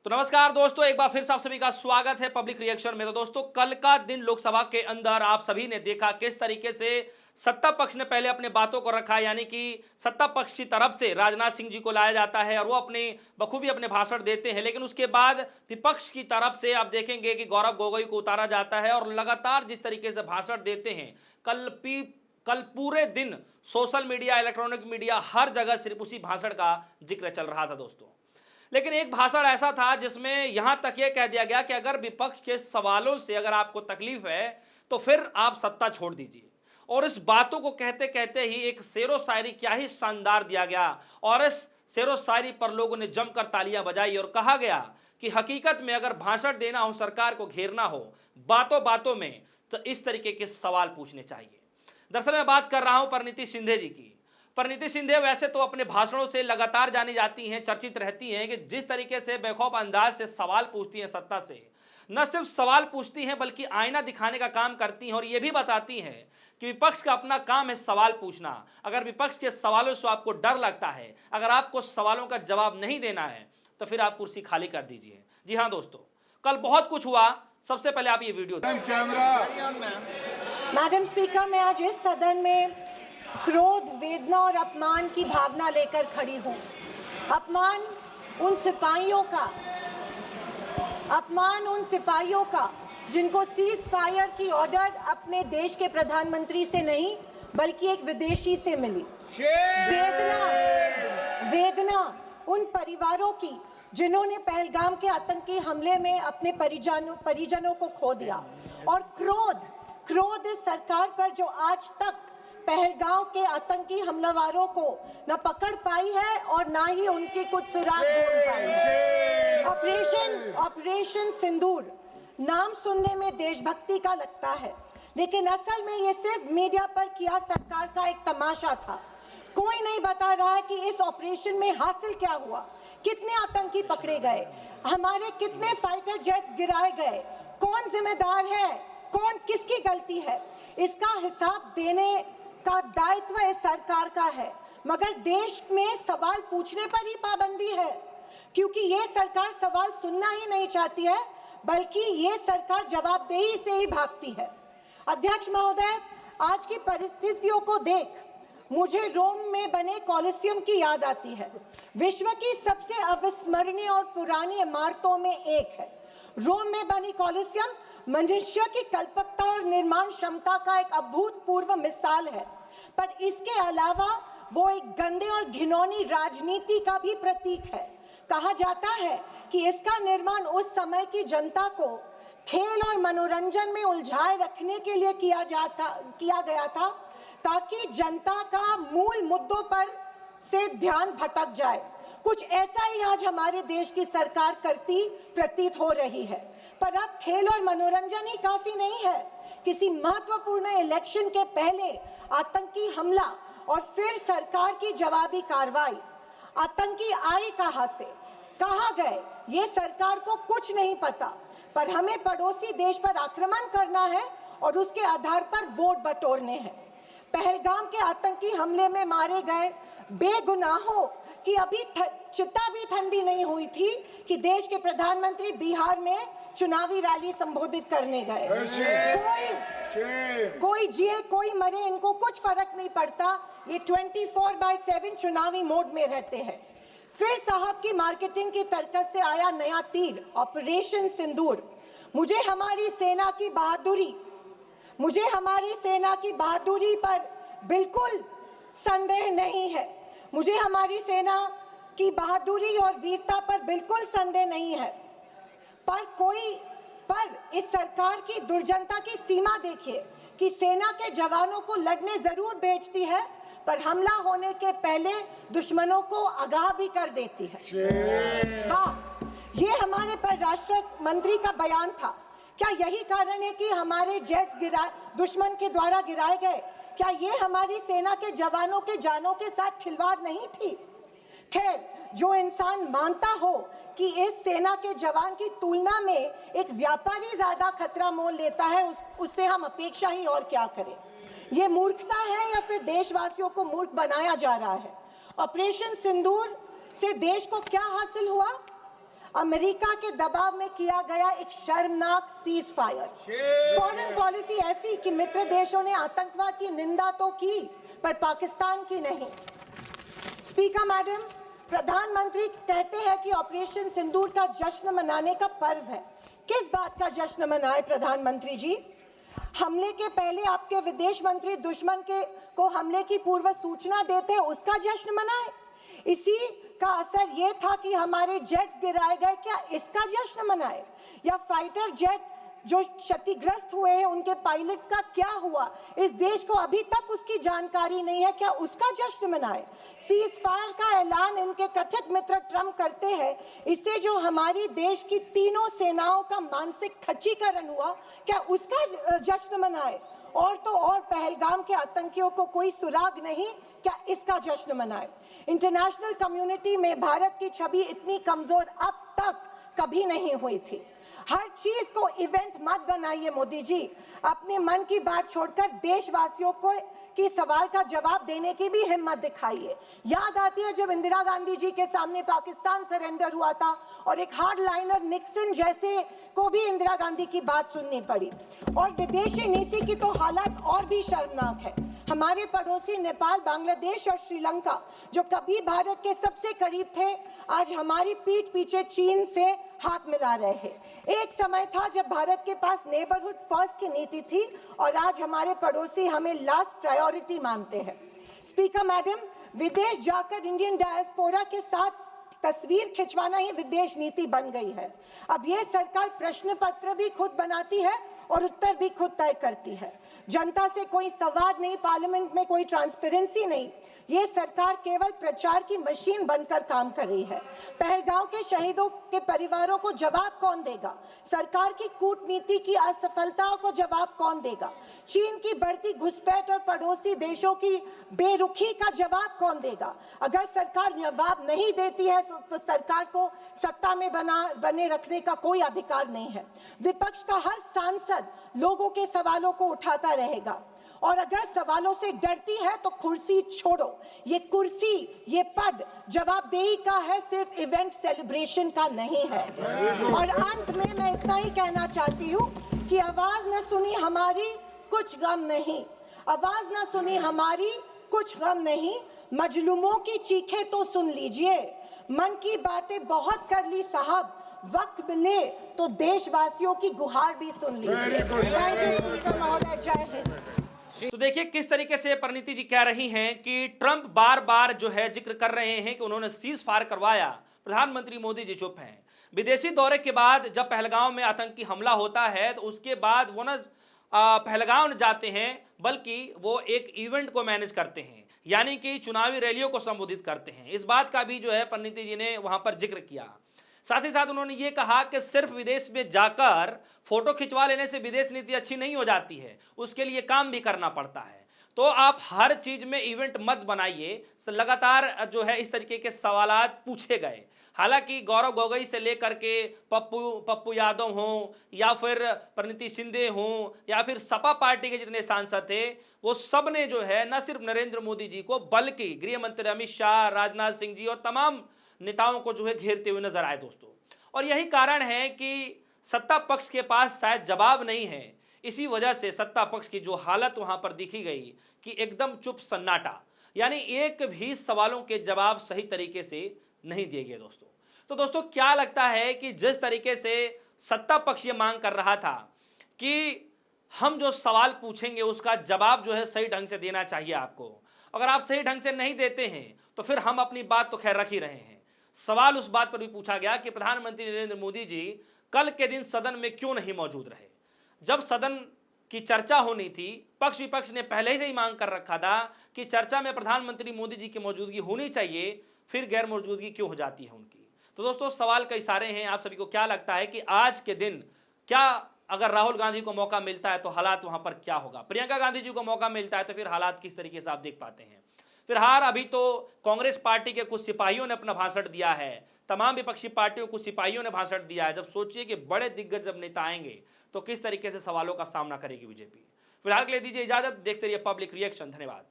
तो नमस्कार दोस्तों, एक बार फिर से आप सभी का स्वागत है पब्लिक रिएक्शन में। तो दोस्तों, कल का दिन लोकसभा के अंदर आप सभी ने देखा किस तरीके से सत्ता पक्ष ने पहले अपने बातों को रखा, यानी कि सत्ता पक्ष की तरफ से राजनाथ सिंह जी को लाया जाता है और वो अपने बखूबी अपने भाषण देते हैं, लेकिन उसके बाद विपक्ष की तरफ से आप देखेंगे कि गौरव गोगोई को उतारा जाता है और लगातार जिस तरीके से भाषण देते हैं कल पूरे दिन सोशल मीडिया, इलेक्ट्रॉनिक मीडिया, हर जगह सिर्फ उसी भाषण का जिक्र चल रहा था दोस्तों। लेकिन एक भाषण ऐसा था जिसमें यहां तक यह कह दिया गया कि अगर विपक्ष के सवालों से अगर आपको तकलीफ है तो फिर आप सत्ता छोड़ दीजिए। और इस बातों को कहते कहते ही एक शेरो शायरी क्या ही शानदार दिया गया और इस शेरो शायरी पर लोगों ने जमकर तालियां बजाई और कहा गया कि हकीकत में अगर भाषण देना हो, सरकार को घेरना हो बातों बातों में, तो इस तरीके के सवाल पूछने चाहिए। दरअसल मैं बात कर रहा हूं परिणीति शिंदे जी की। परिणीति शिंदे वैसे तो अपने भाषणों से लगातार जानी जाती हैं, चर्चित रहती हैं कि जिस तरीके से बेखौफ अंदाज से सवाल पूछती हैं सत्ता से, न सिर्फ सवाल पूछती हैं बल्कि आईना दिखाने का काम करती हैं और यह भी बताती हैं कि विपक्ष का अपना काम है सवाल पूछना। अगर विपक्ष के सवालों से आपको डर लगता है, अगर आपको सवालों का जवाब नहीं देना है, तो फिर आप कुर्सी खाली कर दीजिए। जी हाँ दोस्तों, कल बहुत कुछ हुआ। सबसे पहले आप ये वीडियो मैडम स्पीकर, मैं आज इस सदन में क्रोध, वेदना और अपमान की भावना लेकर खड़ी हूँ। अपमान उन सिपाहियों का जिनको सीज फायर की ऑर्डर अपने देश के प्रधानमंत्री से नहीं बल्कि एक विदेशी से मिली। वेदना उन परिवारों की जिन्होंने पहलगाम के आतंकी हमले में अपने परिजनों को खो दिया। और क्रोध इस सरकार पर जो आज तक पहलगाम के आतंकी हमलावरों को न पकड़ पाई है और ना ही उनकी कुछ सुराग ढूंढ पाई है। ऑपरेशन सिंदूर नाम सुनने में देशभक्ति का लगता है, लेकिन असल में ये सिर्फ मीडिया पर किया सरकार का एक तमाशा था। कोई नहीं बता रहा है कि इस ऑपरेशन में हासिल क्या हुआ, कितने आतंकी पकड़े गए, हमारे कितने फाइटर जेट्स गिराए गए, कौन जिम्मेदार है, कौन किसकी गलती है। इसका हिसाब देने का दायित्व इस सरकार का है, मगर देश में सवाल पूछने पर ही पाबंदी है, क्योंकि ये सरकार सवाल सुनना ही नहीं चाहती है, बल्कि ये सरकार जवाबदेही से ही भागती है। अध्यक्ष महोदय, आज की परिस्थितियों को देख मुझे रोम में बने कॉलिसियम की याद आती है। विश्व की सबसे अविस्मरणीय और पुरानी इमारतों में एक है। रोम में बनी कॉलिसियम मनुष्य की कल्पकता और निर्माण क्षमता का एक अभूतपूर्व मिसाल है, पर इसके अलावा वो एक गंदे और घिनौनी राजनीति का भी प्रतीक है। कहा जाता है कि इसका निर्माण उस समय की जनता को खेल और मनोरंजन में उलझाए रखने के लिए किया गया था, ताकि जनता का मूल मुद्दों पर से ध्यान भटक जाए। कुछ ऐसा ही आज हमारे देश की सरकार करती प्रतीत हो रही है। पर अब खेल और मनोरंजन ही काफी नहीं है। किसी महत्वपूर्ण इलेक्शन के पहले आतंकी हमला और फिर सरकार की जवाबी कार्रवाई। आतंकी आए कहां से, कहां गए, ये सरकार को कुछ नहीं पता, पर हमें पड़ोसी देश पर आक्रमण करना है और उसके आधार पर वोट बटोरने हैं। पहलगाम के आतंकी हमले में मारे गए बेगुनाहों की अभी चिता भी ठंडी नहीं हुई थी कि देश के प्रधानमंत्री बिहार में चुनावी रैली संबोधित करने गए। कोई जिए कोई मरे, इनको कुछ फर्क नहीं पड़ता। ये 24/7 चुनावी मोड में रहते हैं। फिर साहब की मार्केटिंग की तरकस से आया नया तीर, ऑपरेशन सिंदूर। मुझे हमारी सेना की बहादुरी पर बिल्कुल संदेह नहीं है। मुझे हमारी सेना की बहादुरी और वीरता पर बिल्कुल संदेह नहीं है, पर इस सरकार की दुर्जनता की सीमा देखिए कि सेना के जवानों को लड़ने जरूर भेजती है, पर हमला होने के पहले दुश्मनों को आगाह भी कर देती है। हाँ, ये हमारे परराष्ट्र मंत्री का बयान था। क्या यही कारण है कि हमारे जेट्स दुश्मन के द्वारा गिराए गए? क्या ये हमारी सेना के जवानों के जानों के साथ खिलवाड़ नहीं थी? खैर, जो इंसान मानता हो कि इस सेना के जवान की तुलना में एक व्यापारी ज्यादा खतरा मोल लेता है, उससे हम अपेक्षा ही और क्या करें। ये मूर्खता है या फिर देशवासियों को मूर्ख बनाया जा रहा है? ऑपरेशन सिंदूर से देश को क्या हासिल हुआ? अमेरिका के दबाव में किया गया एक शर्मनाक सीज फायर, फॉरेन पॉलिसी ऐसी कि मित्र देशों ने आतंकवाद की निंदा तो की पर पाकिस्तान की नहीं। स्पीकर मैडम, प्रधानमंत्री कहते हैं कि ऑपरेशन सिंदूर का जश्न मनाने का पर्व है। किस बात का जश्न मनाए प्रधानमंत्री जी? हमले के पहले आपके विदेश मंत्री दुश्मन को हमले की पूर्व सूचना देते, उसका जश्न मनाए? इसी का असर यह था कि हमारे जेट्स गिराए गए, क्या इसका जश्न मनाए? या फाइटर जेट जो क्षतिग्रस्त हुए हैं उनके पायलट्स का क्या हुआ, इस देश को अभी तक उसकी जानकारी नहीं है, क्या उसका जश्न मनाए? सीज फायर का ऐलान इनके कथित मित्र ट्रंप करते हैं, इससे जो हमारी देश की तीनों सेनाओं का मानसिक खच्चीकरण हुआ, क्या उसका जश्न मनाए? और तो और पहलगाम के आतंकियों को कोई सुराग नहीं, क्या इसका जश्न मनाए? इंटरनेशनल कम्युनिटी में भारत की छवि इतनी कमजोर अब तक कभी नहीं हुई थी। हर चीज को इवेंट मत बनाइए मोदी जी, अपने मन की बात छोड़कर देशवासियों को की सवाल का जवाब देने की भी हिम्मत दिखाइए। याद आती है जब इंदिरा गांधी जी के सामने पाकिस्तान सरेंडर हुआ था और एक हार्डलाइनर निक्सन जैसे को भी इंदिरा गांधी की बात सुननी पड़ी। और विदेशी नीति की तो हालत और भी शर्मनाक है। हमारे पड़ोसी नेपाल, बांग्लादेश और श्रीलंका जो कभी भारत के सबसे करीब थे, आज हमारी पीठ पीछे चीन से हाथ मिला रहे हैं। एक समय था जब भारत के पास नेबरहुड फर्स्ट की नीति थी और आज हमारे पड़ोसी हमें लास्ट प्रायोरिटी मानते हैं। स्पीकर मैडम, विदेश जाकर इंडियन डायस्पोरा के साथ तस्वीर खिंचवाना ही विदेश नीति बन गई है। अब यह सरकार प्रश्न पत्र भी खुद बनाती है और उत्तर भी खुद तय करती है। जनता से कोई संवाद नहीं, पार्लियामेंट में कोई ट्रांसपेरेंसी नहीं। ये सरकार केवल प्रचार की मशीन बनकर काम कर रही है। पहलगांव के शहीदों के परिवारों को जवाब कौन देगा? सरकार की कूटनीति की असफलताओं को जवाब कौन देगा? चीन की बढ़ती घुसपैठ और पड़ोसी देशों की बेरुखी का जवाब कौन देगा? अगर सरकार जवाब नहीं देती है तो सरकार को सत्ता में बने रखने का कोई अधिकार नहीं है। विपक्ष का हर सांसद लोगों के सवालों को उठाता रहेगा और अगर सवालों से डरती है तो कुर्सी छोड़ो। ये कुर्सी, ये पद जवाबदेही का है, सिर्फ इवेंट सेलिब्रेशन का नहीं है। और अंत में मैं इतना ही कहना चाहती हूँ कि आवाज न सुनी हमारी, कुछ गम नहीं। आवाज न सुनी हमारी, कुछ गम नहीं। मजलूमों की चीखें तो सुन लीजिए। मन की बातें बहुत कर ली साहब, वक्त मिले तो देशवासियों की गुहार भी सुन लीजिए। थैंक यू महोदय, जय हिंद। तो देखिए किस तरीके से परिणीति जी कह रही हैं कि ट्रंप बार बार जो है जिक्र कर रहे हैं कि उन्होंने सीज फायर करवाया, प्रधानमंत्री मोदी जी चुप हैं। विदेशी दौरे के बाद जब पहलगांव में आतंकी हमला होता है तो उसके बाद वो न पहलगांव जाते हैं, बल्कि वो एक इवेंट को मैनेज करते हैं, यानी कि चुनावी रैलियों को संबोधित करते हैं। इस बात का भी जो है परिणीति जी ने वहां पर जिक्र किया। साथ ही साथ उन्होंने ये कहा कि सिर्फ विदेश में जाकर फोटो खिंचवा लेने से विदेश नीति अच्छी नहीं हो जाती है, उसके लिए काम भी करना पड़ता है। तो आप हर चीज में इवेंट मत बनाइए। लगातार जो है इस तरीके के सवालात पूछे गए। हालांकि गौरव गोगोई से लेकर के पप्पू यादव हों या फिर परिणीति शिंदे हों या फिर सपा पार्टी के जितने सांसद थे, वो सब ने जो है न सिर्फ नरेंद्र मोदी जी को बल्कि गृह मंत्री अमित शाह, राजनाथ सिंह जी और तमाम नेताओं को जो है घेरते हुए नजर आए दोस्तों। और यही कारण है कि सत्ता पक्ष के पास शायद जवाब नहीं है। इसी वजह से सत्ता पक्ष की जो हालत वहां पर दिखी गई कि एकदम चुप सन्नाटा, यानी एक भी सवालों के जवाब सही तरीके से नहीं दिए गए दोस्तों। तो दोस्तों क्या लगता है कि जिस तरीके से सत्ता पक्ष ये मांग कर रहा था कि हम जो सवाल पूछेंगे उसका जवाब जो है सही ढंग से देना चाहिए आपको, अगर आप सही ढंग से नहीं देते हैं तो फिर हम अपनी बात तो खैर रख ही रहे हैं। सवाल उस बात पर भी पूछा गया कि प्रधानमंत्री नरेंद्र मोदी जी कल के दिन सदन में क्यों नहीं मौजूद रहे। जब सदन की चर्चा होनी थी, पक्ष विपक्ष ने पहले से ही मांग कर रखा था कि चर्चा में प्रधानमंत्री मोदी जी की मौजूदगी होनी चाहिए, फिर गैर मौजूदगी क्यों हो जाती है उनकी। तो दोस्तों सवाल कई सारे हैं। आप सभी को क्या लगता है कि आज के दिन क्या अगर राहुल गांधी को मौका मिलता है तो हालात वहां पर क्या होगा, प्रियंका गांधी जी को मौका मिलता है तो फिर हालात किस तरीके से आप देख पाते हैं। फिलहाल अभी तो कांग्रेस पार्टी के कुछ सिपाहियों ने अपना भाषण दिया है, तमाम विपक्षी पार्टियों को सिपाहियों ने भाषण दिया है। जब सोचिए कि बड़े दिग्गज जब नेता आएंगे तो किस तरीके से सवालों का सामना करेगी बीजेपी। फिलहाल के लिए दीजिए इजाजत, देखते रहिए पब्लिक रिएक्शन। धन्यवाद।